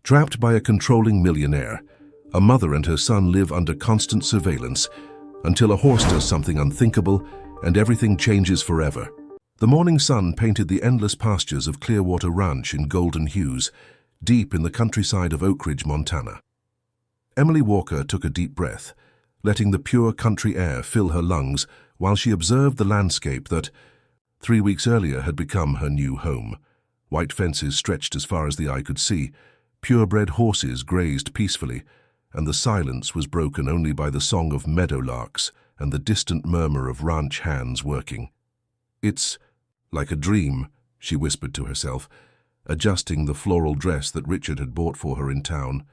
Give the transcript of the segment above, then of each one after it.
Trapped by a controlling millionaire, a mother and her son live under constant surveillance until a horse does something unthinkable and everything changes forever. The morning sun painted the endless pastures of Clearwater Ranch in golden hues, deep in the countryside of Oak Ridge, Montana. Emily Walker took a deep breath, letting the pure country air fill her lungs while she observed the landscape that, 3 weeks earlier, had become her new home. White fences stretched as far as the eye could see, purebred horses grazed peacefully, and the silence was broken only by the song of meadowlarks and the distant murmur of ranch hands working. "It's like a dream," she whispered to herself, adjusting the floral dress that Richard had bought for her in town.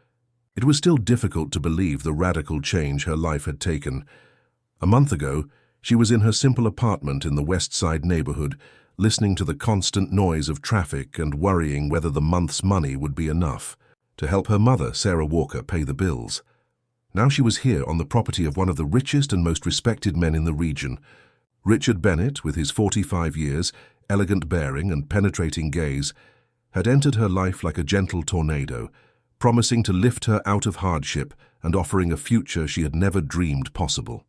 It was still difficult to believe the radical change her life had taken. A month ago, she was in her simple apartment in the West Side neighborhood, listening to the constant noise of traffic and worrying whether the month's money would be enough to help her mother, Sarah Walker, pay the bills. Now she was here on the property of one of the richest and most respected men in the region. Richard Bennett, with his 45 years, elegant bearing and penetrating gaze, had entered her life like a gentle tornado, promising to lift her out of hardship and offering a future she had never dreamed possible.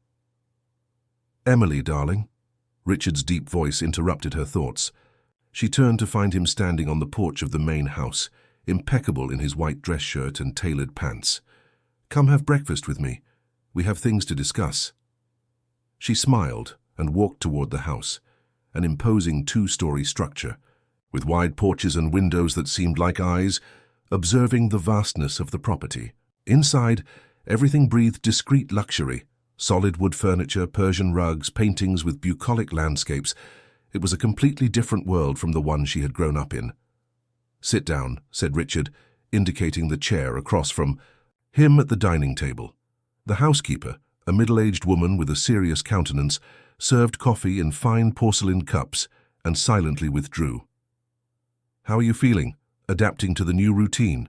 "Emily, darling," Richard's deep voice interrupted her thoughts. She turned to find him standing on the porch of the main house, impeccable in his white dress shirt and tailored pants. "Come have breakfast with me. We have things to discuss." She smiled and walked toward the house, an imposing 2-story structure, with wide porches and windows that seemed like eyes, observing the vastness of the property. Inside, everything breathed discreet luxury. Solid wood furniture, Persian rugs, paintings with bucolic landscapes. It was a completely different world from the one she had grown up in. "Sit down," said Richard, indicating the chair across from him at the dining table. The housekeeper, a middle-aged woman with a serious countenance, served coffee in fine porcelain cups and silently withdrew. "How are you feeling, adapting to the new routine?"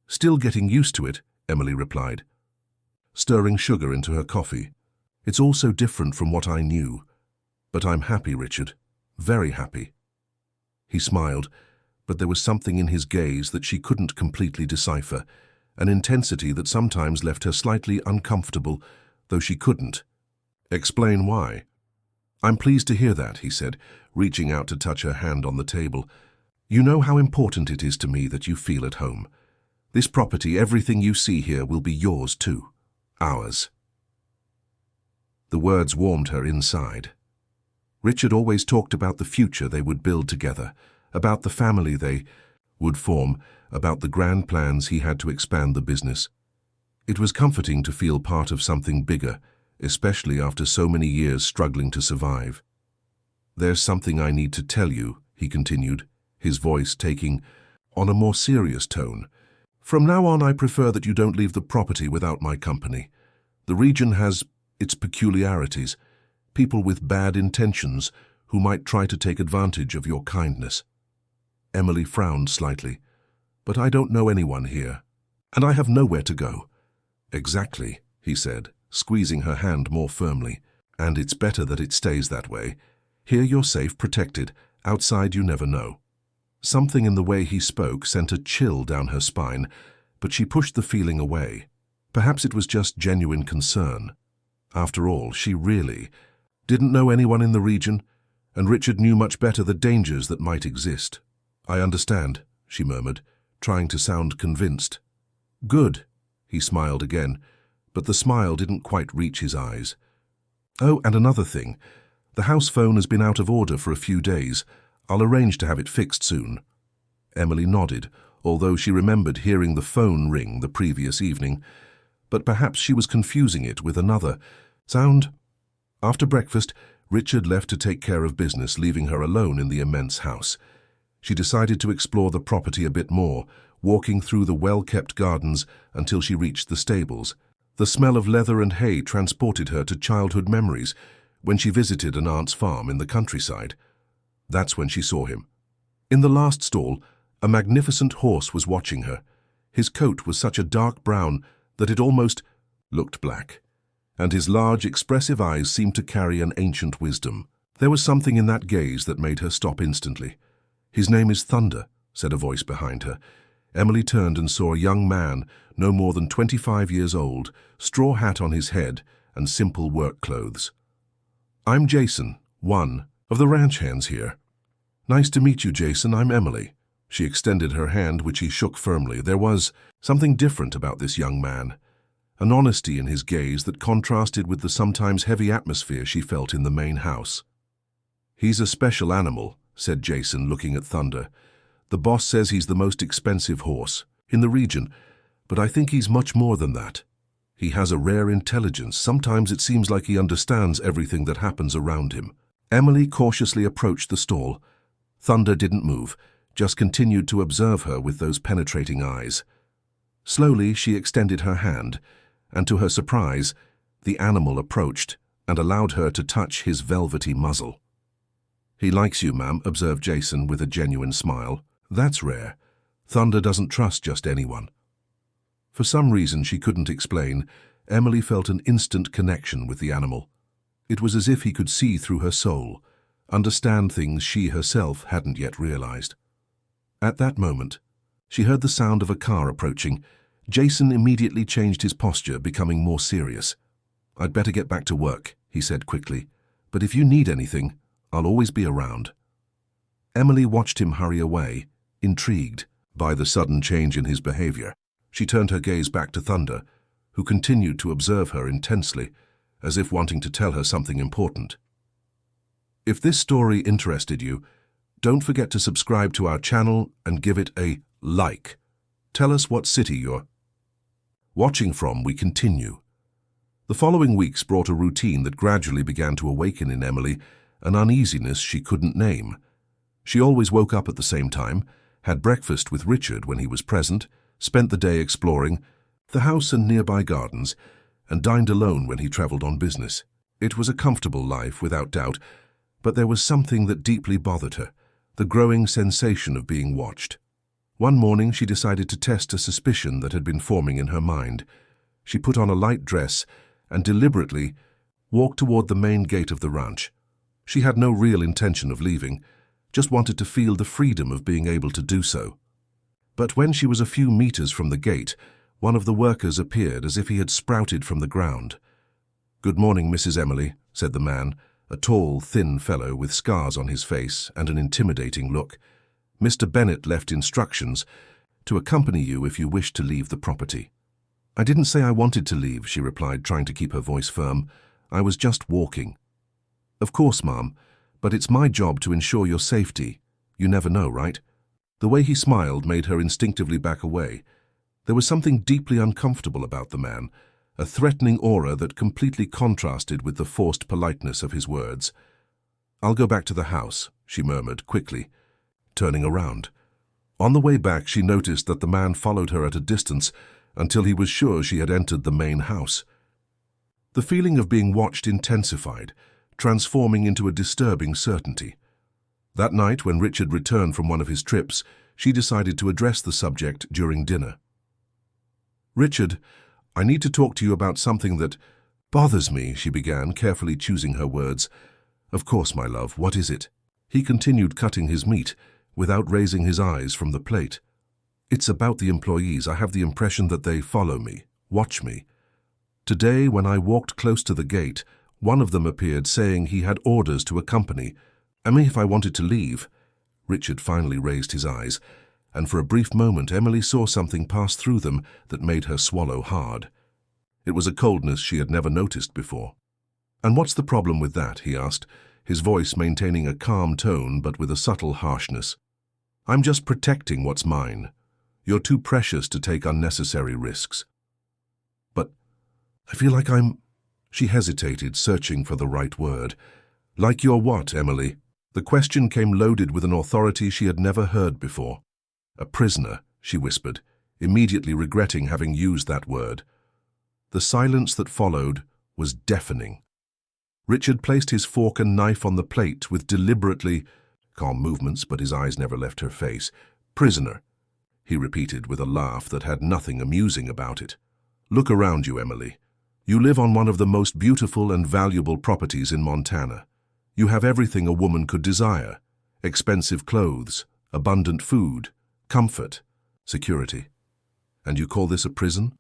"Still getting used to it," Emily replied, stirring sugar into her coffee. "It's all so different from what I knew. But I'm happy, Richard. Very happy." He smiled, but there was something in his gaze that she couldn't completely decipher, an intensity that sometimes left her slightly uncomfortable, though she couldn't explain why. "I'm pleased to hear that," he said, reaching out to touch her hand on the table. "You know how important it is to me that you feel at home. This property, everything you see here, will be yours too. Ours." The words warmed her inside. Richard always talked about the future they would build together, about the family they would form, about the grand plans he had to expand the business. It was comforting to feel part of something bigger, especially after so many years struggling to survive. "There's something I need to tell you," he continued, his voice taking on a more serious tone. "From now on, I prefer that you don't leave the property without my company. The region has its peculiarities, people with bad intentions who might try to take advantage of your kindness." Emily frowned slightly. "But I don't know anyone here, and I have nowhere to go." "Exactly," he said, squeezing her hand more firmly. "And it's better that it stays that way. Here you're safe, protected. Outside you never know." Something in the way he spoke sent a chill down her spine, but she pushed the feeling away. Perhaps it was just genuine concern. After all, she really didn't know anyone in the region, and Richard knew much better the dangers that might exist. "I understand," she murmured, trying to sound convinced. "Good," he smiled again, but the smile didn't quite reach his eyes. "Oh, and another thing. The house phone has been out of order for a few days. I'll arrange to have it fixed soon." Emily nodded, although she remembered hearing the phone ring the previous evening, but perhaps she was confusing it with another sound. After breakfast, Richard left to take care of business, leaving her alone in the immense house. She decided to explore the property a bit more, walking through the well-kept gardens until she reached the stables. The smell of leather and hay transported her to childhood memories when she visited an aunt's farm in the countryside. That's when she saw him. In the last stall, a magnificent horse was watching her. His coat was such a dark brown that it almost looked black, and his large, expressive eyes seemed to carry an ancient wisdom. There was something in that gaze that made her stop instantly. "His name is Thunder," said a voice behind her. Emily turned and saw a young man, no more than 25 years old, straw hat on his head and simple work clothes. "I'm Jason, one of the ranch hands here." "Nice to meet you, Jason. I'm Emily." She extended her hand, which he shook firmly. There was something different about this young man, an honesty in his gaze that contrasted with the sometimes heavy atmosphere she felt in the main house. "He's a special animal," said Jason, looking at Thunder. "The boss says he's the most expensive horse in the region, but I think he's much more than that. He has a rare intelligence. Sometimes it seems like he understands everything that happens around him." Emily cautiously approached the stall. Thunder didn't move, just continued to observe her with those penetrating eyes. Slowly, she extended her hand, and to her surprise, the animal approached and allowed her to touch his velvety muzzle. "He likes you, ma'am," observed Jason with a genuine smile. "That's rare. Thunder doesn't trust just anyone." For some reason she couldn't explain, Emily felt an instant connection with the animal. It was as if he could see through her soul, understand things she herself hadn't yet realized. At that moment, she heard the sound of a car approaching. Jason immediately changed his posture, becoming more serious. "I'd better get back to work," he said quickly. "But if you need anything, I'll always be around." Emily watched him hurry away, intrigued by the sudden change in his behavior. She turned her gaze back to Thunder, who continued to observe her intensely, as if wanting to tell her something important. If this story interested you, don't forget to subscribe to our channel and give it a like. Tell us what city you're watching from. We continue. The following weeks brought a routine that gradually began to awaken in Emily an uneasiness she couldn't name. She always woke up at the same time, had breakfast with Richard when he was present, spent the day exploring the house and nearby gardens, and dined alone when he traveled on business. It was a comfortable life, without doubt, but there was something that deeply bothered her, the growing sensation of being watched. One morning she decided to test a suspicion that had been forming in her mind. She put on a light dress and deliberately walked toward the main gate of the ranch. She had no real intention of leaving, just wanted to feel the freedom of being able to do so. But when she was a few meters from the gate, one of the workers appeared as if he had sprouted from the ground. "Good morning, Mrs. Emily," said the man, a tall, thin fellow with scars on his face and an intimidating look. "Mr. Bennett left instructions to accompany you if you wish to leave the property." "I didn't say I wanted to leave," she replied, trying to keep her voice firm. "I was just walking." "Of course, ma'am, but it's my job to ensure your safety. You never know, right?" The way he smiled made her instinctively back away. There was something deeply uncomfortable about the man, a threatening aura that completely contrasted with the forced politeness of his words. "I'll go back to the house," she murmured quickly, turning around. On the way back, she noticed that the man followed her at a distance until he was sure she had entered the main house. The feeling of being watched intensified, transforming into a disturbing certainty. That night, when Richard returned from one of his trips, she decided to address the subject during dinner. "Richard, I need to talk to you about something that bothers me," she began, carefully choosing her words. "Of course, my love, what is it?" He continued cutting his meat, without raising his eyes from the plate. "It's about the employees. I have the impression that they follow me, watch me. Today, when I walked close to the gate, one of them appeared saying he had orders to accompany me if I wanted to leave." Richard finally raised his eyes, and for a brief moment Emily saw something pass through them that made her swallow hard. It was a coldness she had never noticed before. "And what's the problem with that?" he asked, his voice maintaining a calm tone but with a subtle harshness. "I'm just protecting what's mine. You're too precious to take unnecessary risks." "But I feel like I'm—" She hesitated, searching for the right word. "Like you're what, Emily?" The question came loaded with an authority she had never heard before. "A prisoner," she whispered, immediately regretting having used that word. The silence that followed was deafening. Richard placed his fork and knife on the plate with deliberately calm movements, but his eyes never left her face. "Prisoner," he repeated with a laugh that had nothing amusing about it. "Look around you, Emily. You live on one of the most beautiful and valuable properties in Montana. You have everything a woman could desire: expensive clothes, abundant food, comfort. Security. And you call this a prison?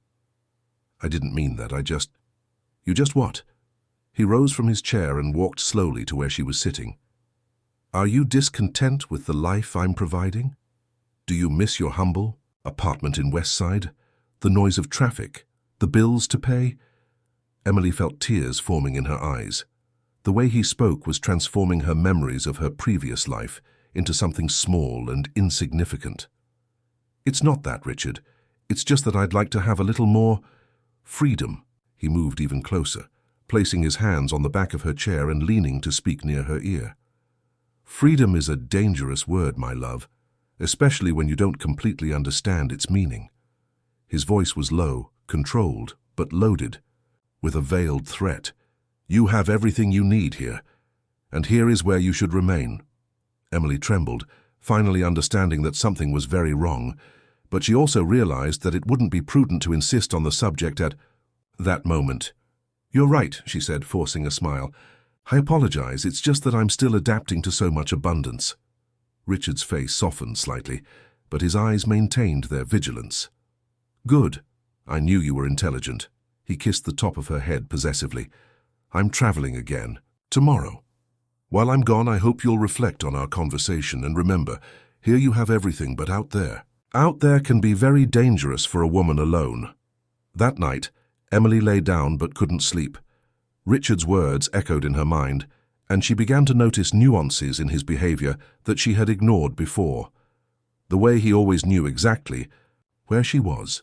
I didn't mean that, You just what? He rose from his chair and walked slowly to where she was sitting. Are you discontent with the life I'm providing? Do you miss your humble apartment in West Side? The noise of traffic? The bills to pay? Emily felt tears forming in her eyes. The way he spoke was transforming her memories of her previous life into something small and insignificant. It's not that, Richard. It's just that I'd like to have a little more freedom. He moved even closer, placing his hands on the back of her chair and leaning to speak near her ear. Freedom is a dangerous word, my love, especially when you don't completely understand its meaning. His voice was low, controlled, but loaded with a veiled threat. You have everything you need here, and here is where you should remain. Emily trembled, finally understanding that something was very wrong, but she also realized that it wouldn't be prudent to insist on the subject at that moment. You're right, she said, forcing a smile. I apologize, it's just that I'm still adapting to so much abundance. Richard's face softened slightly, but his eyes maintained their vigilance. Good. I knew you were intelligent. He kissed the top of her head possessively. I'm traveling again. Tomorrow. While I'm gone, I hope you'll reflect on our conversation and remember, here you have everything, but out there can be very dangerous for a woman alone. That night, Emily lay down but couldn't sleep. Richard's words echoed in her mind, and she began to notice nuances in his behavior that she had ignored before. The way he always knew exactly where she was,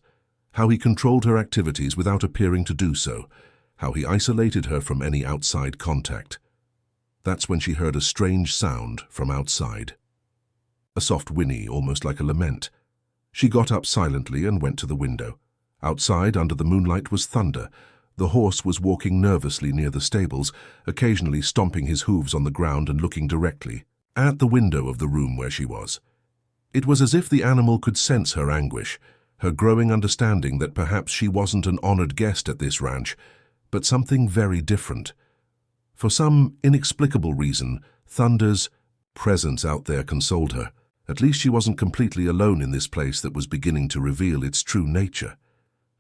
how he controlled her activities without appearing to do so, how he isolated her from any outside contact. That's when she heard a strange sound from outside. A soft whinny, almost like a lament. She got up silently and went to the window. Outside, under the moonlight, was thunder. The horse was walking nervously near the stables, occasionally stomping his hooves on the ground and looking directly at the window of the room where she was. It was as if the animal could sense her anguish, her growing understanding that perhaps she wasn't an honored guest at this ranch, but something very different. For some inexplicable reason, Thunder's presence out there consoled her. At least she wasn't completely alone in this place that was beginning to reveal its true nature.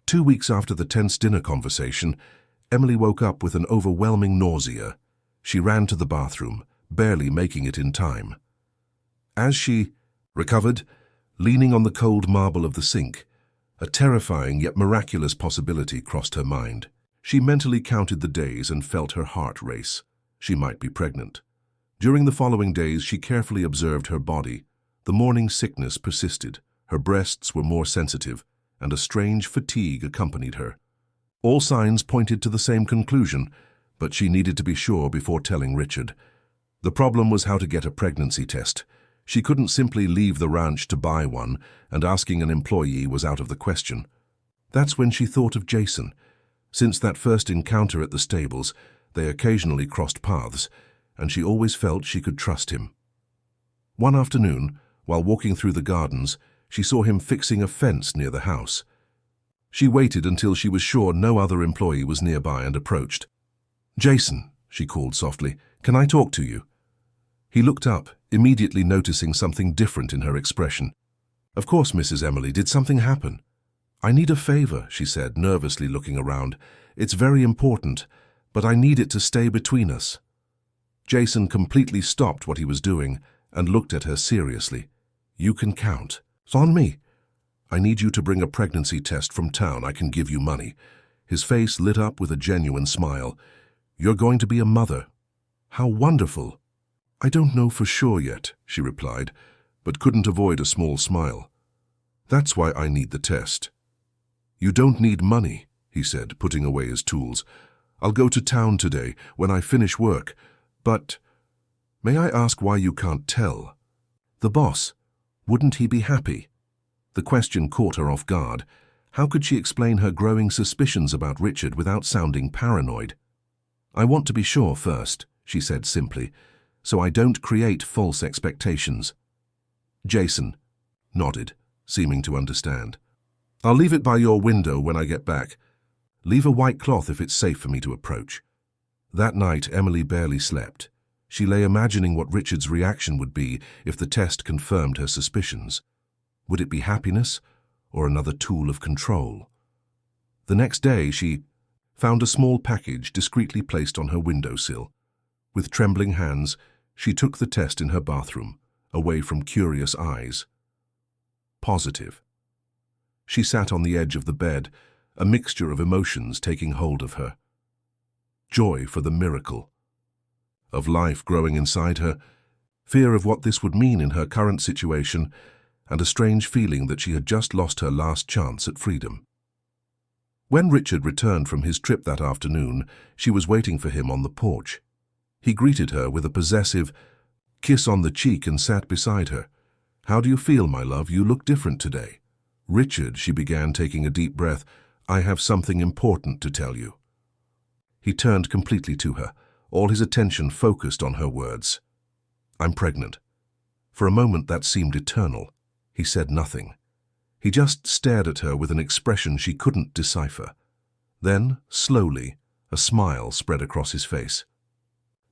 2 weeks after the tense dinner conversation, Emily woke up with an overwhelming nausea. She ran to the bathroom, barely making it in time. As she recovered, leaning on the cold marble of the sink, a terrifying yet miraculous possibility crossed her mind. She mentally counted the days and felt her heart race. She might be pregnant. During the following days, she carefully observed her body. The morning sickness persisted. Her breasts were more sensitive, and a strange fatigue accompanied her. All signs pointed to the same conclusion, but she needed to be sure before telling Richard. The problem was how to get a pregnancy test. She couldn't simply leave the ranch to buy one, and asking an employee was out of the question. That's when she thought of Jason. Since that first encounter at the stables, they occasionally crossed paths, and she always felt she could trust him. One afternoon, while walking through the gardens, she saw him fixing a fence near the house. She waited until she was sure no other employee was nearby and approached. "Jason," she called softly, "can I talk to you?" He looked up, immediately noticing something different in her expression. "Of course, Mrs. Emily, did something happen?" "I need a favor," she said, nervously looking around. "It's very important, but I need it to stay between us." Jason completely stopped what he was doing and looked at her seriously. "You can count. It's on me. I need you to bring a pregnancy test from town. I can give you money." His face lit up with a genuine smile. "You're going to be a mother. How wonderful." "I don't know for sure yet," she replied, but couldn't avoid a small smile. "That's why I need the test." "You don't need money," he said, putting away his tools. "I'll go to town today when I finish work, but may I ask why you can't tell?" "The boss. Wouldn't he be happy?" The question caught her off guard. How could she explain her growing suspicions about Richard without sounding paranoid? "I want to be sure first," she said simply, "so I don't create false expectations." Jason nodded, seeming to understand. "I'll leave it by your window when I get back. Leave a white cloth if it's safe for me to approach." That night, Emily barely slept. She lay imagining what Richard's reaction would be if the test confirmed her suspicions. Would it be happiness or another tool of control. The next day she found a small package discreetly placed on her windowsill. With trembling hands, she took the test in her bathroom, away from curious eyes. Positive. She sat on the edge of the bed, a mixture of emotions taking hold of her. Joy for the miracle of life growing inside her, fear of what this would mean in her current situation, and a strange feeling that she had just lost her last chance at freedom. When Richard returned from his trip that afternoon, she was waiting for him on the porch. He greeted her with a possessive kiss on the cheek and sat beside her. "How do you feel, my love? You look different today." "Richard," she began, taking a deep breath, "I have something important to tell you." He turned completely to her, all his attention focused on her words. "I'm pregnant." For a moment that seemed eternal. He said nothing. He just stared at her with an expression she couldn't decipher. Then, slowly, a smile spread across his face.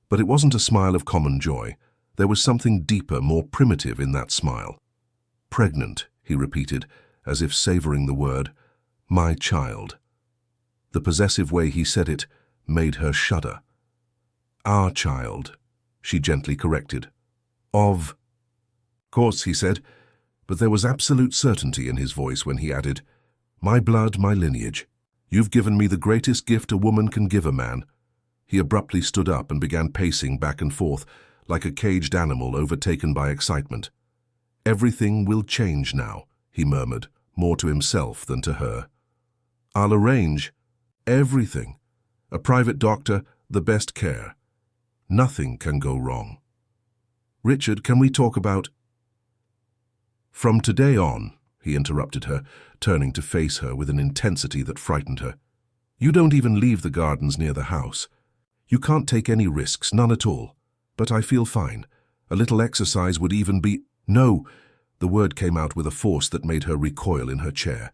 But it wasn't a smile of common joy. There was something deeper, more primitive in that smile. "Pregnant," he repeated, as if savoring the word. "My child." The possessive way he said it made her shudder. "Our child," she gently corrected. "Of course," he said, but there was absolute certainty in his voice when he added, "My blood, my lineage. You've given me the greatest gift a woman can give a man." He abruptly stood up and began pacing back and forth, like a caged animal overtaken by excitement. "Everything will change now," he murmured, more to himself than to her. "I'll arrange everything. A private doctor, the best care. Nothing can go wrong. Richard, can we talk about—" "From today on," he interrupted her, turning to face her with an intensity that frightened her. "You don't even leave the gardens near the house. You can't take any risks, none at all. But I feel fine. A little exercise would even be—" "No!" The word came out with a force that made her recoil in her chair.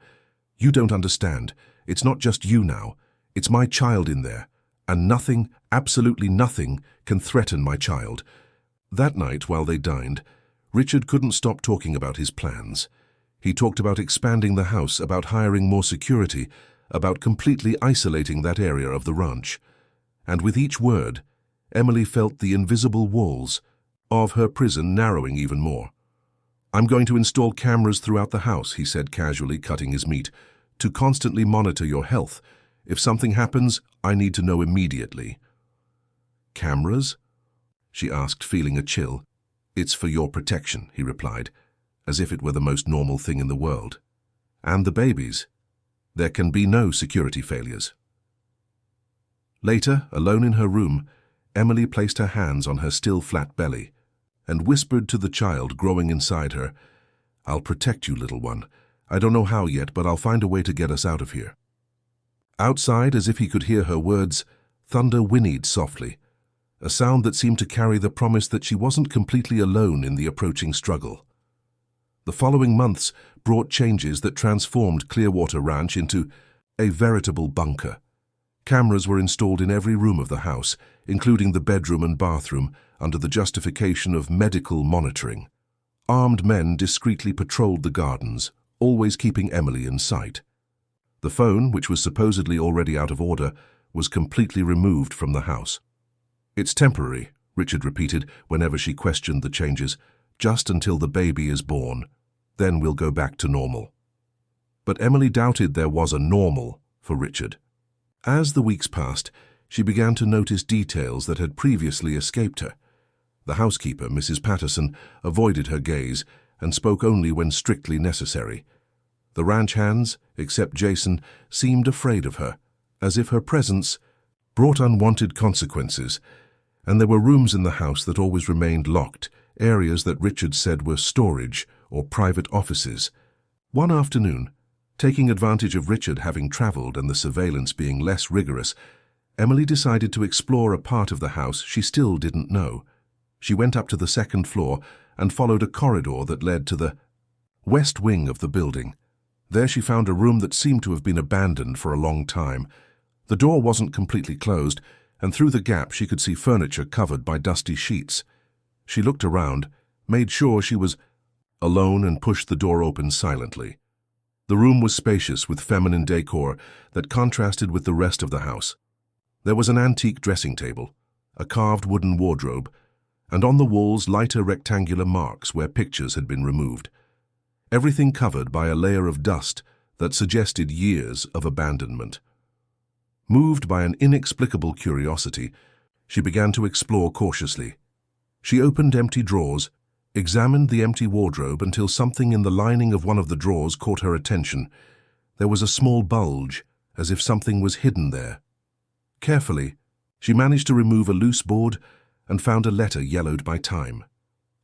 "You don't understand. It's not just you now. It's my child in there. And nothing, absolutely nothing, can threaten my child." That night, while they dined, Richard couldn't stop talking about his plans. He talked about expanding the house, about hiring more security, about completely isolating that area of the ranch. And with each word, Emily felt the invisible walls of her prison narrowing even more. "I'm going to install cameras throughout the house," he said casually, cutting his meat, "to constantly monitor your health. If something happens, I need to know immediately." "Cameras?" she asked, feeling a chill. "It's for your protection," he replied, as if it were the most normal thing in the world. "And the babies. There can be no security failures." Later, alone in her room, Emily placed her hands on her still flat belly and whispered to the child growing inside her, "I'll protect you, little one. I don't know how yet, but I'll find a way to get us out of here." Outside, as if he could hear her words, thunder whinnied softly, a sound that seemed to carry the promise that she wasn't completely alone in the approaching struggle. The following months brought changes that transformed Clearwater Ranch into a veritable bunker. Cameras were installed in every room of the house, including the bedroom and bathroom, under the justification of medical monitoring. Armed men discreetly patrolled the gardens, always keeping Emily in sight. The phone, which was supposedly already out of order, was completely removed from the house. "It's temporary," Richard repeated whenever she questioned the changes, "just until the baby is born. Then we'll go back to normal." But Emily doubted there was a normal for Richard. As the weeks passed, she began to notice details that had previously escaped her. The housekeeper, Mrs. Patterson, avoided her gaze and spoke only when strictly necessary. The ranch hands, except Jason, seemed afraid of her, as if her presence brought unwanted consequences, and there were rooms in the house that always remained locked, areas that Richard said were storage or private offices. One afternoon, taking advantage of Richard having traveled and the surveillance being less rigorous, Emily decided to explore a part of the house she still didn't know. She went up to the second floor and followed a corridor that led to the west wing of the building. There she found a room that seemed to have been abandoned for a long time. The door wasn't completely closed, and through the gap she could see furniture covered by dusty sheets. She looked around, made sure she was alone, and pushed the door open silently. The room was spacious with feminine decor that contrasted with the rest of the house. There was an antique dressing table, a carved wooden wardrobe, and on the walls lighter rectangular marks where pictures had been removed. Everything covered by a layer of dust that suggested years of abandonment. Moved by an inexplicable curiosity, she began to explore cautiously. She opened empty drawers, examined the empty wardrobe until something in the lining of one of the drawers caught her attention. There was a small bulge, as if something was hidden there. Carefully, she managed to remove a loose board and found a letter yellowed by time.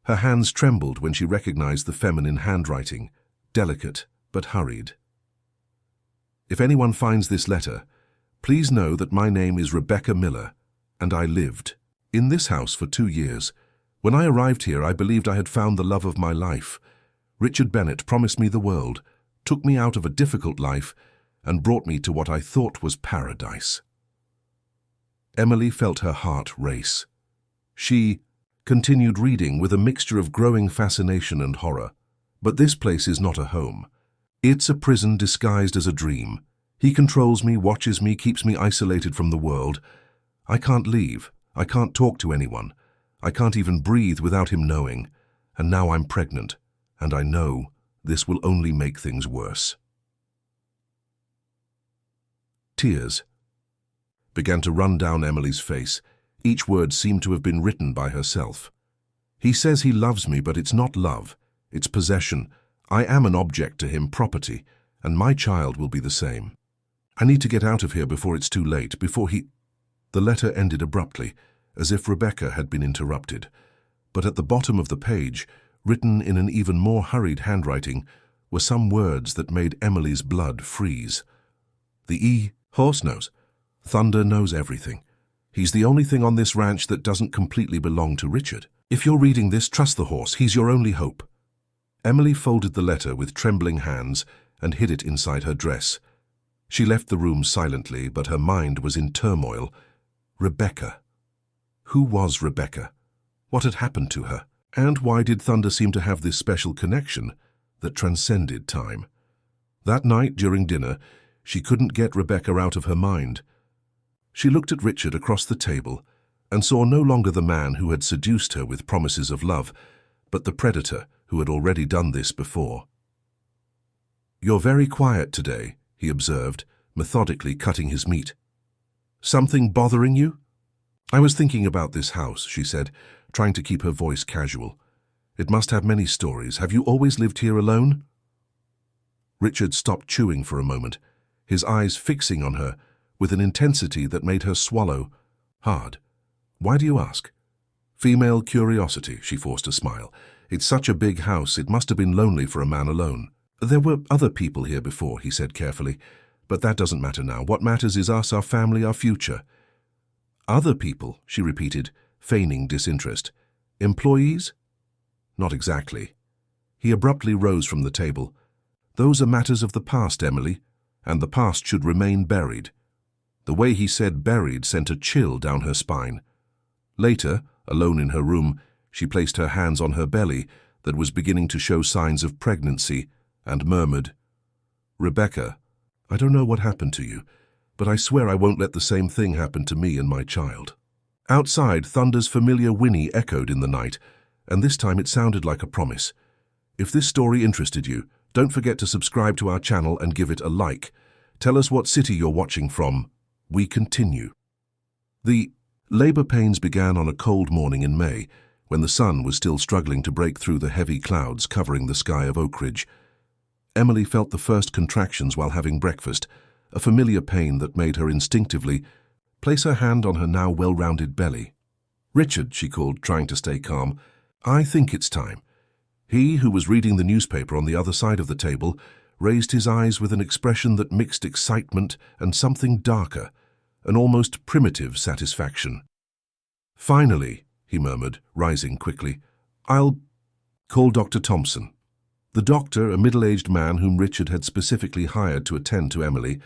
Her hands trembled when she recognized the feminine handwriting, delicate but hurried. If anyone finds this letter, please know that my name is Rebecca Miller, and I lived in this house for 2 years. When I arrived here, I believed I had found the love of my life. Richard Bennett promised me the world, took me out of a difficult life, and brought me to what I thought was paradise. Emily felt her heart race. She continued reading with a mixture of growing fascination and horror. But this place is not a home. It's a prison disguised as a dream. He controls me, watches me, keeps me isolated from the world. I can't leave. I can't talk to anyone. I can't even breathe without him knowing. And now I'm pregnant, and I know this will only make things worse. Tears began to run down Emily's face. Each word seemed to have been written by herself. He says he loves me, but it's not love. It's possession. I am an object to him, property, and my child will be the same. I need to get out of here before it's too late, before he... The letter ended abruptly, as if Rebecca had been interrupted. But at the bottom of the page, written in an even more hurried handwriting, were some words that made Emily's blood freeze. The horse knows. Thunder knows everything. He's the only thing on this ranch that doesn't completely belong to Richard. If you're reading this, trust the horse. He's your only hope. Emily folded the letter with trembling hands and hid it inside her dress. She left the room silently, but her mind was in turmoil. Rebecca. Who was Rebecca? What had happened to her? And why did Thunder seem to have this special connection that transcended time? That night during dinner, she couldn't get Rebecca out of her mind. She looked at Richard across the table and saw no longer the man who had seduced her with promises of love, but the predator who had already done this before. "You're very quiet today," he observed, methodically cutting his meat. "Something bothering you?" "I was thinking about this house," she said, trying to keep her voice casual. "It must have many stories. Have you always lived here alone?" Richard stopped chewing for a moment, his eyes fixing on her with an intensity that made her swallow hard. "Why do you ask?" "Female curiosity," she forced a smile. "It's such a big house, it must have been lonely for a man alone." "There were other people here before," he said carefully, "but that doesn't matter now. What matters is us, our family, our future." "Other people," she repeated, feigning disinterest. "Employees?" "Not exactly." He abruptly rose from the table. "Those are matters of the past, Emily, and the past should remain buried." The way he said buried sent a chill down her spine. Later, alone in her room, she placed her hands on her belly that was beginning to show signs of pregnancy and murmured, "Rebecca, I don't know what happened to you, but I swear I won't let the same thing happen to me and my child." Outside, Thunder's familiar whinny echoed in the night, and this time it sounded like a promise. If this story interested you, don't forget to subscribe to our channel and give it a like. Tell us what city you're watching from. We continue. The labor pains began on a cold morning in May, when the sun was still struggling to break through the heavy clouds covering the sky of Oak Ridge. Emily felt the first contractions while having breakfast, a familiar pain that made her instinctively place her hand on her now well-rounded belly. "Richard," she called, trying to stay calm, "I think it's time." He, who was reading the newspaper on the other side of the table, raised his eyes with an expression that mixed excitement and something darker, an almost primitive satisfaction. "Finally," he murmured, rising quickly, "I'll call Dr. Thompson." The doctor, a middle-aged man whom Richard had specifically hired to attend to Emily,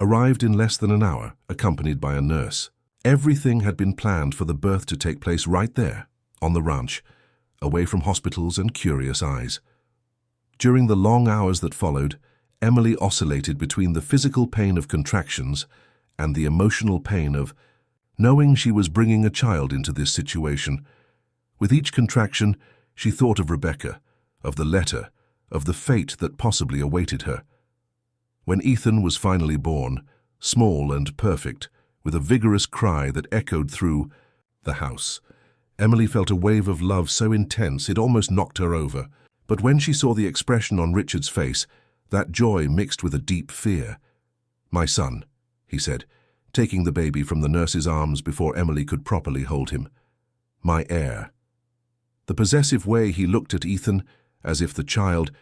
arrived in less than an hour, accompanied by a nurse. Everything had been planned for the birth to take place right there, on the ranch, away from hospitals and curious eyes. During the long hours that followed, Emily oscillated between the physical pain of contractions and the emotional pain of knowing she was bringing a child into this situation. With each contraction, she thought of Rebecca, of the letter, of the fate that possibly awaited her. When Ethan was finally born, small and perfect, with a vigorous cry that echoed through the house, Emily felt a wave of love so intense it almost knocked her over. But when she saw the expression on Richard's face, that joy mixed with a deep fear. "My son," he said, taking the baby from the nurse's arms before Emily could properly hold him. "My heir." The possessive way he looked at Ethan, as if the child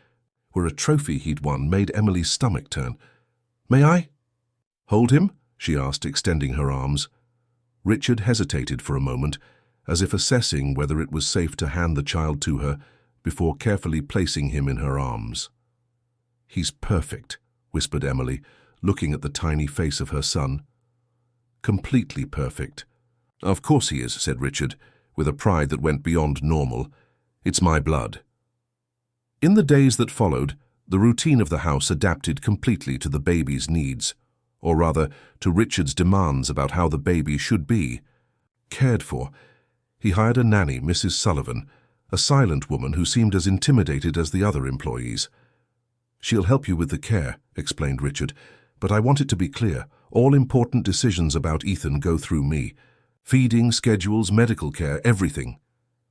were a trophy he'd won, made Emily's stomach turn. "May I hold him?" she asked, extending her arms. Richard hesitated for a moment, as if assessing whether it was safe to hand the child to her before carefully placing him in her arms. "He's perfect," whispered Emily, looking at the tiny face of her son. "Completely perfect." "Of course he is," said Richard, with a pride that went beyond normal. "It's my blood." In the days that followed, the routine of the house adapted completely to the baby's needs, or rather, to Richard's demands about how the baby should be cared for. He hired a nanny, Mrs. Sullivan, a silent woman who seemed as intimidated as the other employees. "She'll help you with the care," explained Richard, "but I want it to be clear, all important decisions about Ethan go through me. Feeding, schedules, medical care, everything."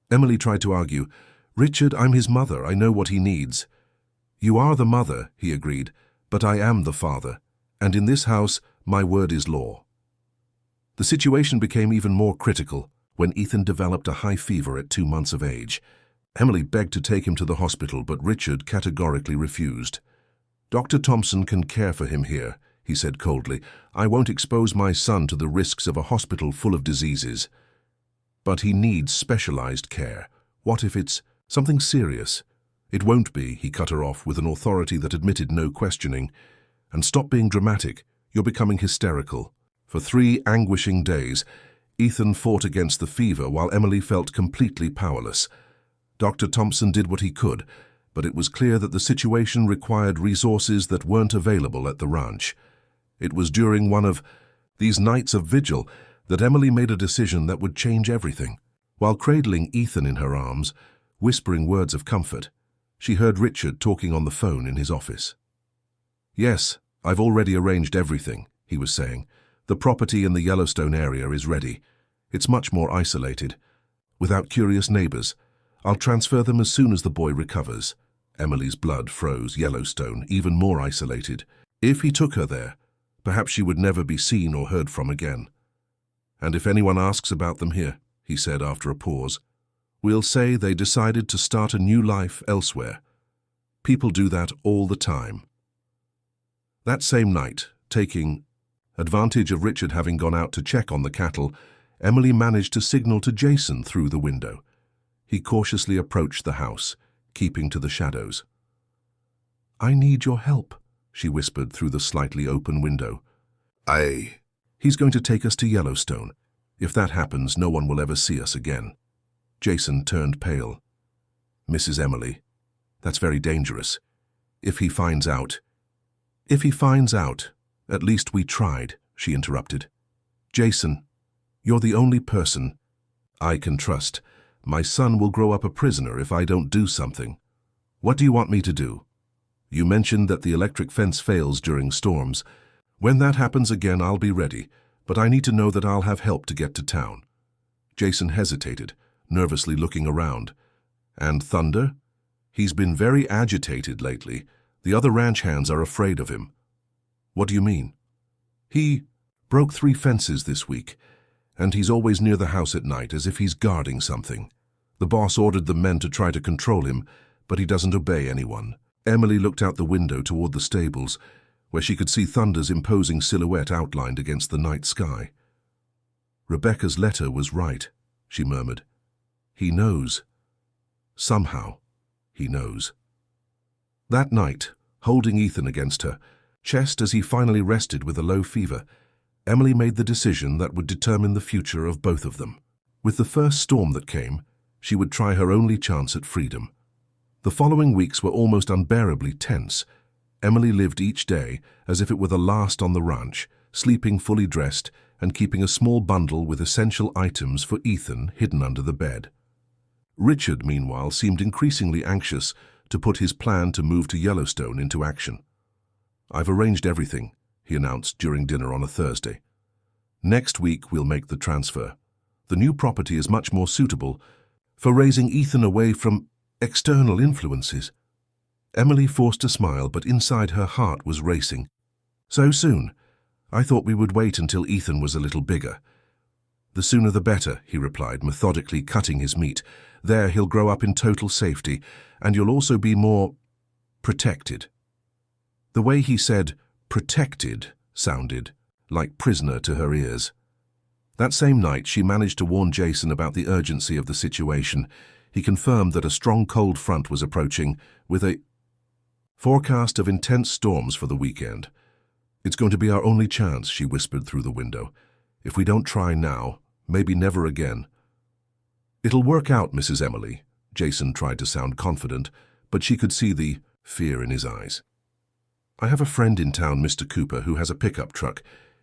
Emily tried to argue. "Richard, I'm his mother. I know what he needs." "You are the mother," he agreed, "but I am the father, and in this house, my word is law." The situation became even more critical when Ethan developed a high fever at 2 months of age. Emily begged to take him to the hospital, but Richard categorically refused. "Dr. Thompson can care for him here," he said coldly. "I won't expose my son to the risks of a hospital full of diseases." "But he needs specialized care. What if it's something serious?" "It won't be," he cut her off with an authority that admitted no questioning. "And stop being dramatic. You're becoming hysterical." For 3 anguishing days, Ethan fought against the fever while Emily felt completely powerless. Dr. Thompson did what he could, but it was clear that the situation required resources that weren't available at the ranch. It was during one of these nights of vigil that Emily made a decision that would change everything. While cradling Ethan in her arms, whispering words of comfort, she heard Richard talking on the phone in his office. "Yes, I've already arranged everything," he was saying. "The property in the Yellowstone area is ready. It's much more isolated, without curious neighbors. I'll transfer them as soon as the boy recovers." Emily's blood froze. Yellowstone, even more isolated. If he took her there, perhaps she would never be seen or heard from again. "And if anyone asks about them here," he said after a pause, "we'll say they decided to start a new life elsewhere. People do that all the time." That same night, taking advantage of Richard having gone out to check on the cattle, Emily managed to signal to Jason through the window. He cautiously approached the house, keeping to the shadows. "I need your help," she whispered through the slightly open window. He's going to take us to Yellowstone. If that happens, no one will ever see us again." Jason turned pale. "Mrs. Emily, that's very dangerous. If he finds out..." "If he finds out, at least we tried," she interrupted. "Jason, you're the only person I can trust. My son will grow up a prisoner if I don't do something. What do you want me to do? You mentioned that the electric fence fails during storms. When that happens again, I'll be ready, but I need to know that I'll have help to get to town." Jason hesitated, nervously looking around. "And Thunder? He's been very agitated lately. The other ranch hands are afraid of him." "What do you mean?" "He broke 3 fences this week, and he's always near the house at night as if he's guarding something. The boss ordered the men to try to control him, but he doesn't obey anyone." Emily looked out the window toward the stables, where she could see Thunder's imposing silhouette outlined against the night sky. "Rebecca's letter was right," she murmured. "He knows. Somehow, he knows." That night, holding Ethan against her chest as he finally rested with a low fever, Emily made the decision that would determine the future of both of them. With the first storm that came, she would try her only chance at freedom. The following weeks were almost unbearably tense. Emily lived each day as if it were the last on the ranch, sleeping fully dressed and keeping a small bundle with essential items for Ethan hidden under the bed. Richard, meanwhile, seemed increasingly anxious to put his plan to move to Yellowstone into action. "I've arranged everything," he announced during dinner on a Thursday. "Next week we'll make the transfer. The new property is much more suitable for raising Ethan away from external influences." Emily forced a smile, but inside her heart was racing. "So soon? I thought we would wait until Ethan was a little bigger." "The sooner the better," he replied, methodically cutting his meat. "There he'll grow up in total safety, and you'll also be more protected." The way he said protected sounded like prisoner to her ears. That same night, she managed to warn Jason about the urgency of the situation. He confirmed that a strong cold front was approaching, with a forecast of intense storms for the weekend. "It's going to be our only chance," she whispered through the window. "If we don't try now, maybe never again." "It'll work out, Mrs. Emily," Jason tried to sound confident, but she could see the fear in his eyes. "I have a friend in town, Mr. Cooper, who has a pickup truck.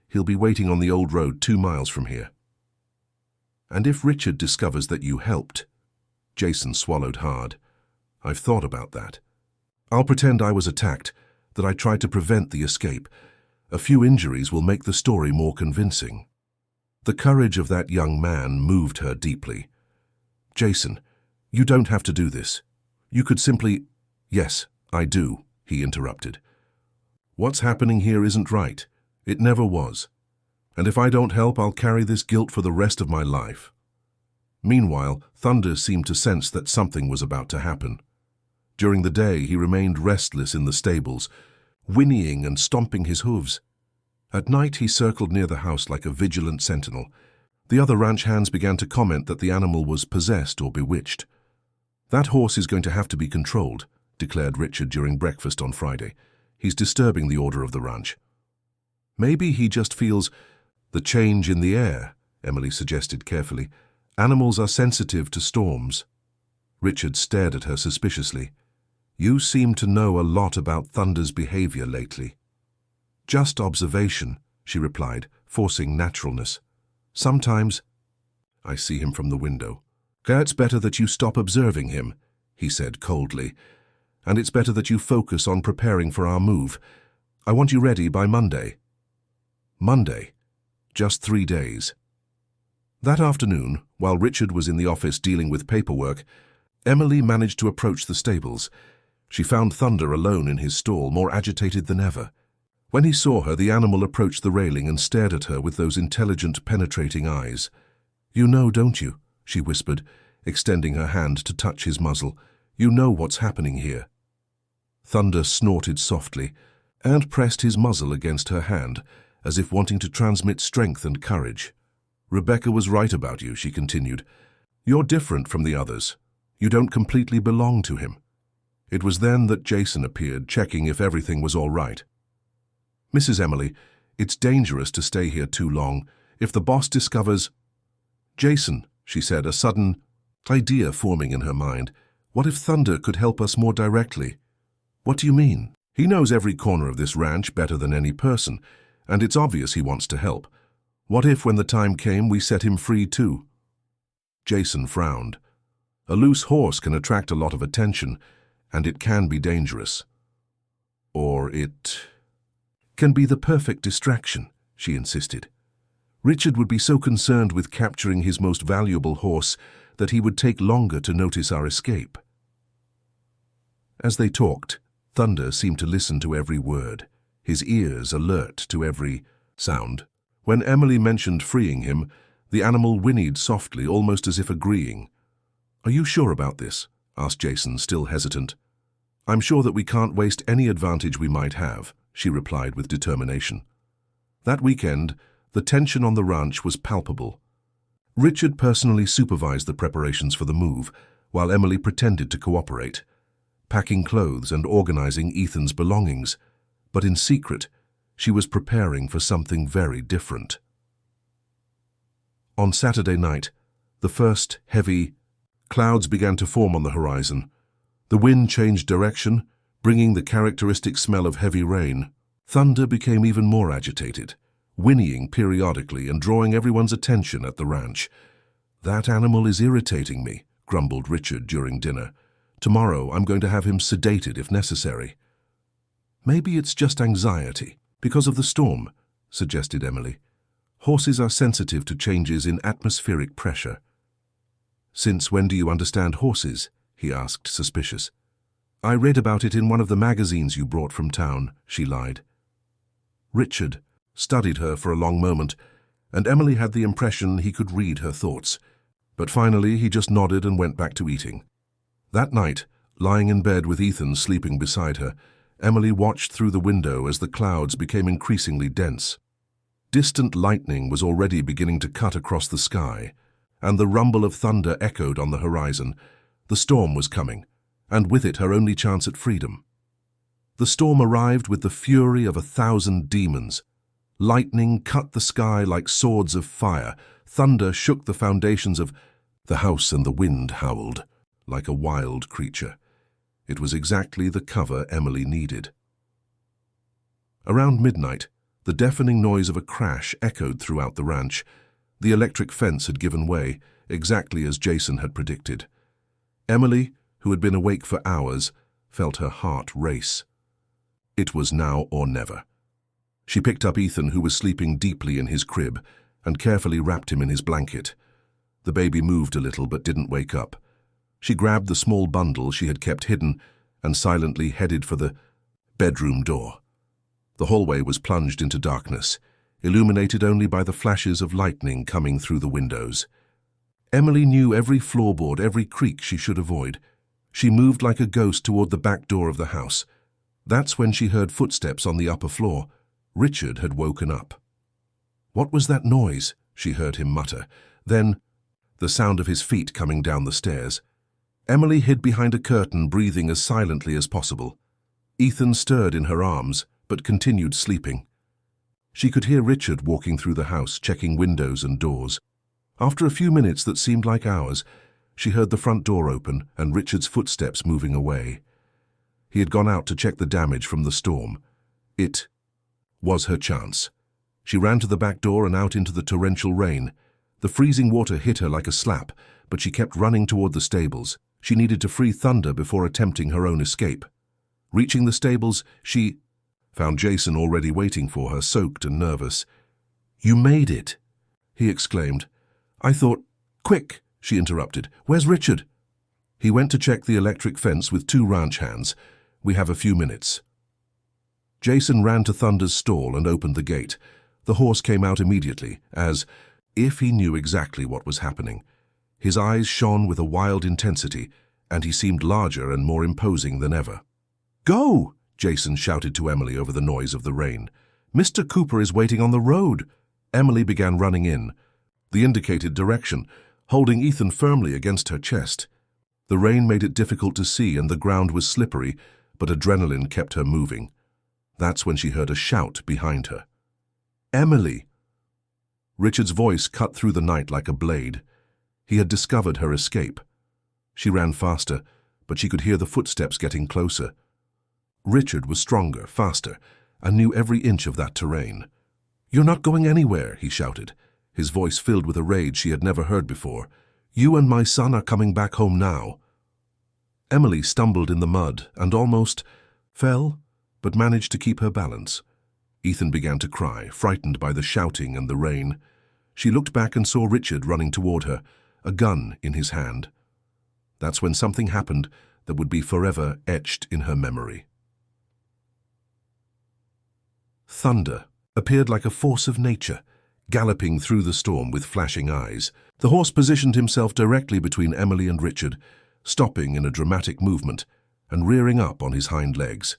He'll be waiting on the old road 2 miles from here." "And if Richard discovers that you helped?" Jason swallowed hard. "I've thought about that. I'll pretend I was attacked, that I tried to prevent the escape. A few injuries will make the story more convincing." The courage of that young man moved her deeply. "Jason, you don't have to do this. You could simply—" "Yes, I do," he interrupted. "What's happening here isn't right. It never was. And if I don't help, I'll carry this guilt for the rest of my life." Meanwhile, Thunder seemed to sense that something was about to happen. During the day, he remained restless in the stables, whinnying and stomping his hooves. At night, he circled near the house like a vigilant sentinel. The other ranch hands began to comment that the animal was possessed or bewitched. "That horse is going to have to be controlled," declared Richard during breakfast on Friday. "He's disturbing the order of the ranch." "Maybe he just feels the change in the air," Emily suggested carefully. "Animals are sensitive to storms." Richard stared at her suspiciously. "You seem to know a lot about Thunder's behavior lately." "Just observation," she replied, forcing naturalness. "Sometimes I see him from the window." "It's better that you stop observing him," he said coldly. "And it's better that you focus on preparing for our move. I want you ready by Monday." Monday. Just 3 days. That afternoon, while Richard was in the office dealing with paperwork, Emily managed to approach the stables. She found Thunder alone in his stall, more agitated than ever. When he saw her, the animal approached the railing and stared at her with those intelligent, penetrating eyes. "You know, don't you?" she whispered, extending her hand to touch his muzzle. "You know what's happening here." Thunder snorted softly and pressed his muzzle against her hand, as if wanting to transmit strength and courage. "Rebecca was right about you," she continued. "You're different from the others. You don't completely belong to him." It was then that Jason appeared, checking if everything was all right. "Mrs. Emily, it's dangerous to stay here too long. If the boss discovers—" "Jason," she said, a sudden idea forming in her mind. "What if Thunder could help us more directly?" "What do you mean?" "He knows every corner of this ranch better than any person, and it's obvious he wants to help. What if, when the time came, we set him free too?" Jason frowned. "A loose horse can attract a lot of attention, and it can be dangerous. Or it can be the perfect distraction," she insisted. "Richard would be so concerned with capturing his most valuable horse that he would take longer to notice our escape." As they talked, Thunder seemed to listen to every word, his ears alert to every sound. When Emily mentioned freeing him, the animal whinnied softly, almost as if agreeing. "Are you sure about this?" asked Jason, still hesitant. "I'm sure that we can't waste any advantage we might have," she replied with determination. That weekend, the tension on the ranch was palpable. Richard personally supervised the preparations for the move, while Emily pretended to cooperate, packing clothes and organizing Ethan's belongings. But in secret, she was preparing for something very different. On Saturday night, the first heavy clouds began to form on the horizon. The wind changed direction, bringing the characteristic smell of heavy rain. Thunder became even more agitated, whinnying periodically and drawing everyone's attention at the ranch. "That animal is irritating me," grumbled Richard during dinner. "Tomorrow I'm going to have him sedated if necessary." "Maybe it's just anxiety, because of the storm," suggested Emily. "Horses are sensitive to changes in atmospheric pressure." "Since when do you understand horses?" he asked, suspicious. "I read about it in one of the magazines you brought from town," she lied. Richard studied her for a long moment, and Emily had the impression he could read her thoughts. But finally he just nodded and went back to eating. That night, lying in bed with Ethan sleeping beside her, Emily watched through the window as the clouds became increasingly dense. Distant lightning was already beginning to cut across the sky, and the rumble of thunder echoed on the horizon. The storm was coming, and with it her only chance at freedom. The storm arrived with the fury of 1,000 demons. Lightning cut the sky like swords of fire. Thunder shook the foundations of the house, and the wind howled like a wild creature. It was exactly the cover Emily needed. Around midnight, the deafening noise of a crash echoed throughout the ranch. The electric fence had given way, exactly as Jason had predicted. Emily, who had been awake for hours, felt her heart race. It was now or never. She picked up Ethan, who was sleeping deeply in his crib, and carefully wrapped him in his blanket. The baby moved a little but didn't wake up. She grabbed the small bundle she had kept hidden and silently headed for the bedroom door. The hallway was plunged into darkness, illuminated only by the flashes of lightning coming through the windows. Emily knew every floorboard, every creak she should avoid. She moved like a ghost toward the back door of the house. That's when she heard footsteps on the upper floor. Richard had woken up. "What was that noise?" she heard him mutter. Then, the sound of his feet coming down the stairs. Emily hid behind a curtain, breathing as silently as possible. Ethan stirred in her arms, but continued sleeping. She could hear Richard walking through the house, checking windows and doors. After a few minutes that seemed like hours, she heard the front door open and Richard's footsteps moving away. He had gone out to check the damage from the storm. It was her chance. She ran to the back door and out into the torrential rain. The freezing water hit her like a slap, but she kept running toward the stables. She needed to free Thunder before attempting her own escape. Reaching the stables, she found Jason already waiting for her, soaked and nervous. "You made it," he exclaimed. "I thought—" "Quick," she interrupted. "Where's Richard?" "He went to check the electric fence with 2 ranch hands. We have a few minutes." Jason ran to Thunder's stall and opened the gate. The horse came out immediately, as if he knew exactly what was happening. His eyes shone with a wild intensity, and he seemed larger and more imposing than ever. "Go!" Jason shouted to Emily over the noise of the rain. "Mr. Cooper is waiting on the road." Emily began running in, the indicated direction, holding Ethan firmly against her chest. The rain made it difficult to see and the ground was slippery, but adrenaline kept her moving. That's when she heard a shout behind her. "Emily!" Richard's voice cut through the night like a blade. He had discovered her escape. She ran faster, but she could hear the footsteps getting closer. Richard was stronger, faster, and knew every inch of that terrain. "You're not going anywhere," he shouted, his voice filled with a rage she had never heard before. "You and my son are coming back home now." Emily stumbled in the mud and almost fell, but managed to keep her balance. Ethan began to cry, frightened by the shouting and the rain. She looked back and saw Richard running toward her, a gun in his hand. That's when something happened that would be forever etched in her memory. Thunder appeared like a force of nature, galloping through the storm with flashing eyes. The horse positioned himself directly between Emily and Richard, stopping in a dramatic movement and rearing up on his hind legs.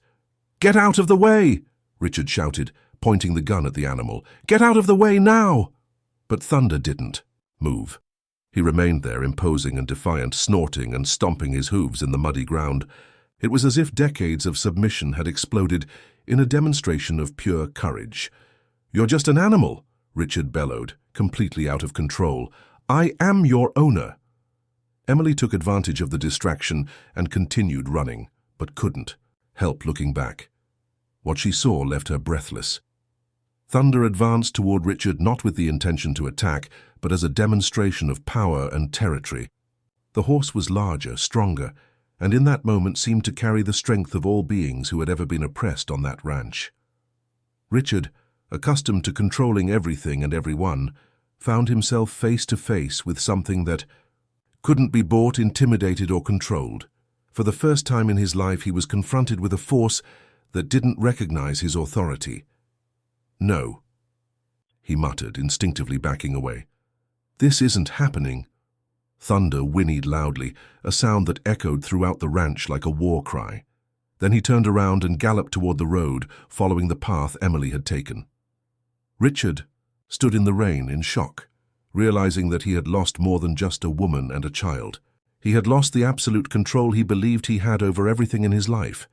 "Get out of the way!" Richard shouted, pointing the gun at the animal. "Get out of the way now!" But Thunder didn't move. He remained there, imposing and defiant, snorting and stomping his hooves in the muddy ground. It was as if decades of submission had exploded in a demonstration of pure courage. "You're just an animal," Richard bellowed, completely out of control. "I am your owner." Emily took advantage of the distraction and continued running, but couldn't. help looking back. What she saw left her breathless. Thunder advanced toward Richard not with the intention to attack, but as a demonstration of power and territory. The horse was larger, stronger, and in that moment seemed to carry the strength of all beings who had ever been oppressed on that ranch. Richard, accustomed to controlling everything and everyone, found himself face to face with something that couldn't be bought, intimidated, or controlled. For the first time in his life, he was confronted with a force that didn't recognize his authority. "No," he muttered, instinctively backing away. "This isn't happening." Thunder whinnied loudly, a sound that echoed throughout the ranch like a war cry. Then he turned around and galloped toward the road, following the path Emily had taken. Richard stood in the rain in shock, realizing that he had lost more than just a woman and a child. He had lost the absolute control he believed he had over everything in his life.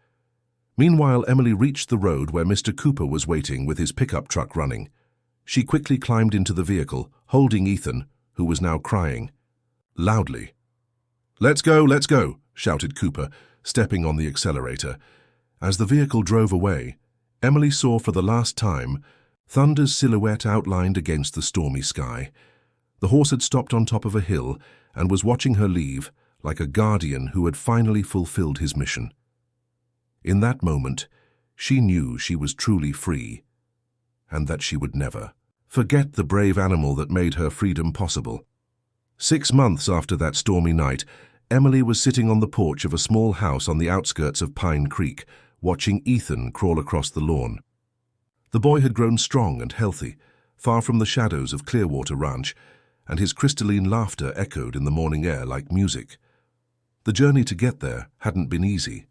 Meanwhile, Emily reached the road where Mr. Cooper was waiting with his pickup truck running. She quickly climbed into the vehicle, holding Ethan, who was now crying loudly. "Let's go," shouted Cooper, stepping on the accelerator. As the vehicle drove away, Emily saw for the last time Thunder's silhouette outlined against the stormy sky. The horse had stopped on top of a hill and was watching her leave, like a guardian who had finally fulfilled his mission. In that moment, she knew she was truly free, and that she would never forget the brave animal that made her freedom possible. 6 months after that stormy night, Emily was sitting on the porch of a small house on the outskirts of Pine Creek, watching Ethan crawl across the lawn. The boy had grown strong and healthy, far from the shadows of Clearwater Ranch, and his crystalline laughter echoed in the morning air like music. The journey to get there hadn't been easy.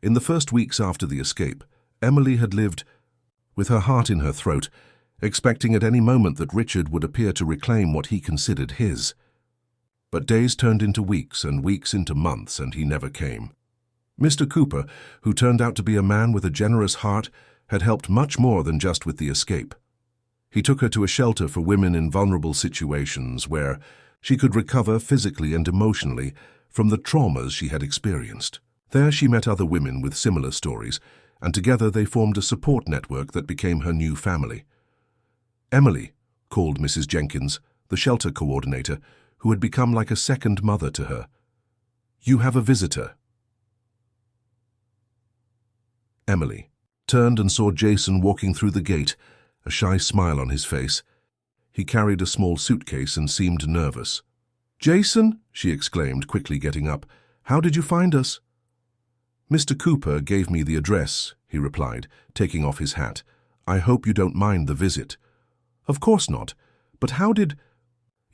In the first weeks after the escape, Emily had lived with her heart in her throat, expecting at any moment that Richard would appear to reclaim what he considered his. But days turned into weeks and weeks into months, and he never came. Mr. Cooper, who turned out to be a man with a generous heart, had helped much more than just with the escape. He took her to a shelter for women in vulnerable situations where she could recover physically and emotionally from the traumas she had experienced. There she met other women with similar stories, and together they formed a support network that became her new family. Emily, called Mrs. Jenkins, the shelter coordinator, who had become like a second mother to her. "You have a visitor." Emily turned and saw Jason walking through the gate, a shy smile on his face. He carried a small suitcase and seemed nervous. "Jason," she exclaimed, quickly getting up, "how did you find us?" "Mr. Cooper gave me the address," he replied, taking off his hat. "I hope you don't mind the visit." "Of course not. But how did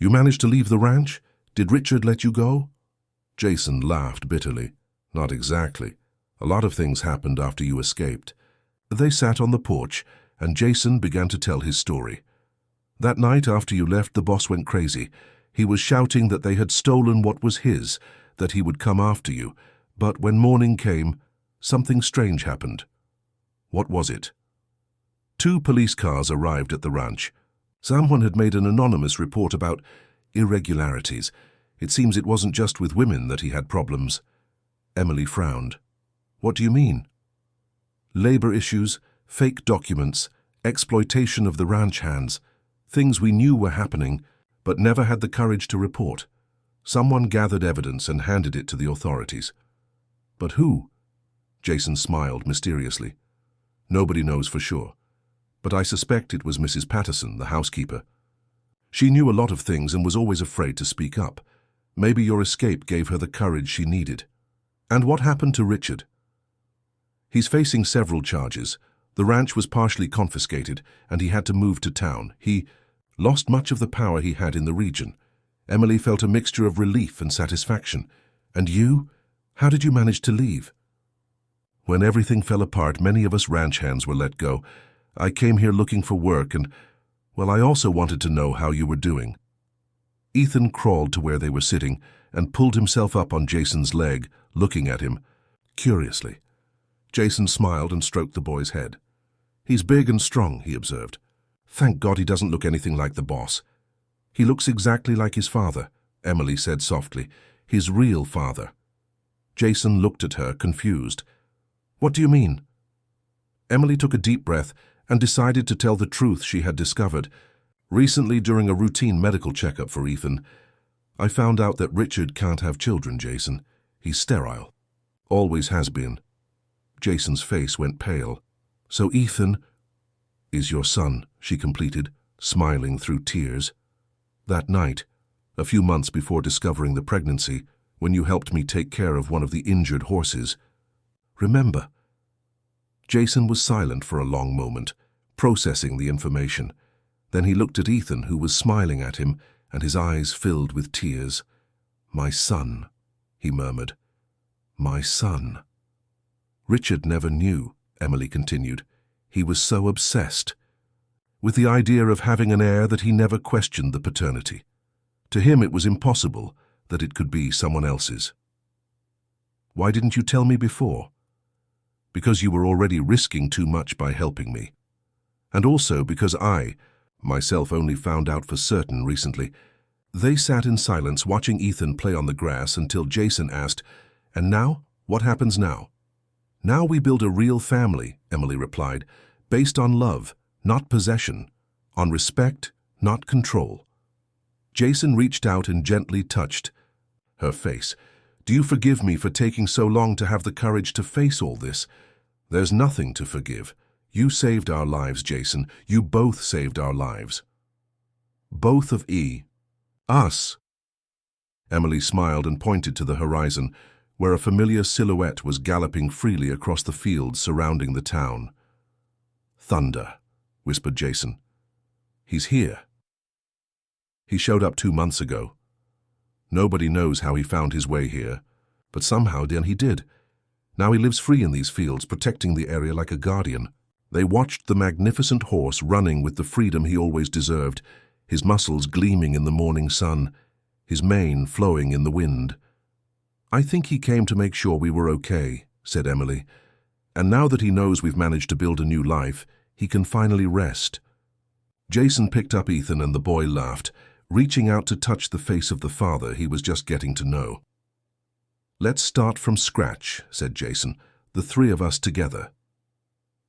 you manage to leave the ranch? Did Richard let you go?" Jason laughed bitterly. "Not exactly. A lot of things happened after you escaped." They sat on the porch, and Jason began to tell his story. "That night after you left, the boss went crazy. He was shouting that they had stolen what was his, that he would come after you. But when morning came, something strange happened." "What was it?" 2 police cars arrived at the ranch. Someone had made an anonymous report about irregularities. It seems it wasn't just with women that he had problems. Emily frowned. "What do you mean?" "Labor issues, fake documents, exploitation of the ranch hands. Things we knew were happening, but never had the courage to report. Someone gathered evidence and handed it to the authorities." "But who?" Jason smiled mysteriously. "Nobody knows for sure. But I suspect it was Mrs. Patterson, the housekeeper. She knew a lot of things and was always afraid to speak up. Maybe your escape gave her the courage she needed." "And what happened to Richard?" "He's facing several charges. The ranch was partially confiscated, and he had to move to town. He lost much of the power he had in the region." Emily felt a mixture of relief and satisfaction. "And you? How did you manage to leave?" "When everything fell apart, many of us ranch hands were let go. I came here looking for work and, well, I also wanted to know how you were doing." Ethan crawled to where they were sitting and pulled himself up on Jason's leg, looking at him curiously. Jason smiled and stroked the boy's head. "He's big and strong," he observed. "Thank God he doesn't look anything like the boss." "He looks exactly like his father," Emily said softly. "His real father." Jason looked at her, confused. What do you mean? Emily took a deep breath and decided to tell the truth she had discovered. Recently, during a routine medical checkup for Ethan, I found out that Richard can't have children, Jason. He's sterile. Always has been. Jason's face went pale. So Ethan is your son, she completed, smiling through tears. That night, a few months before discovering the pregnancy, when you helped me take care of one of the injured horses. Remember? Jason was silent for a long moment, processing the information. Then he looked at Ethan, who was smiling at him, and his eyes filled with tears. My son, he murmured. My son. Richard never knew, Emily continued. He was so obsessed with the idea of having an heir that he never questioned the paternity. To him it was impossible that it could be someone else's. Why didn't you tell me before? Because you were already risking too much by helping me. And also because I, myself, only found out for certain recently. They sat in silence watching Ethan play on the grass until Jason asked, "And now? What happens now?" "Now we build a real family," Emily replied, "based on love, not possession, on respect, not control." Jason reached out and gently touched her face. "Do you forgive me for taking so long to have the courage to face all this?" "There's nothing to forgive. You saved our lives, Jason. You both saved our lives." "Both of us." Emily smiled and pointed to the horizon, where a familiar silhouette was galloping freely across the fields surrounding the town. "Thunder," whispered Jason. "He's here. He showed up 2 months ago. Nobody knows how he found his way here, but somehow then he did. Now he lives free in these fields, protecting the area like a guardian." They watched the magnificent horse running with the freedom he always deserved, his muscles gleaming in the morning sun, his mane flowing in the wind. "I think he came to make sure we were okay," said Emily. "And now that he knows we've managed to build a new life, he can finally rest." Jason picked up Ethan and the boy laughed, reaching out to touch the face of the father he was just getting to know. "Let's start from scratch," said Jason, "the 3 of us together."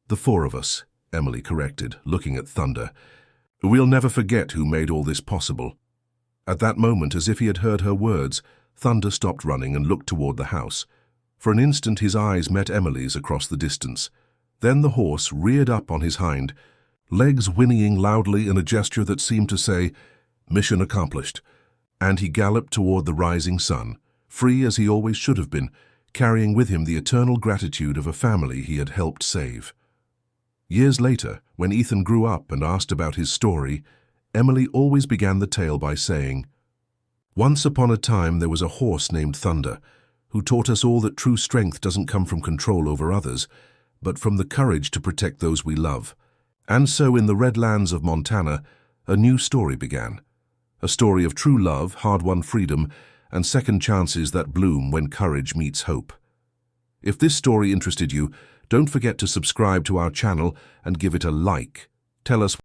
"The 4 of us," Emily corrected, looking at Thunder. "We'll never forget who made all this possible." At that moment, as if he had heard her words, Thunder stopped running and looked toward the house. For an instant his eyes met Emily's across the distance. Then the horse reared up on his hind, legs whinnying loudly in a gesture that seemed to say, "Mission accomplished," and he galloped toward the rising sun, free as he always should have been, carrying with him the eternal gratitude of a family he had helped save. Years later, when Ethan grew up and asked about his story, Emily always began the tale by saying, "Once upon a time there was a horse named Thunder, who taught us all that true strength doesn't come from control over others, but from the courage to protect those we love." And so in the red lands of Montana, a new story began. A story of true love, hard-won freedom, and second chances that bloom when courage meets hope. If this story interested you, don't forget to subscribe to our channel and give it a like. Tell us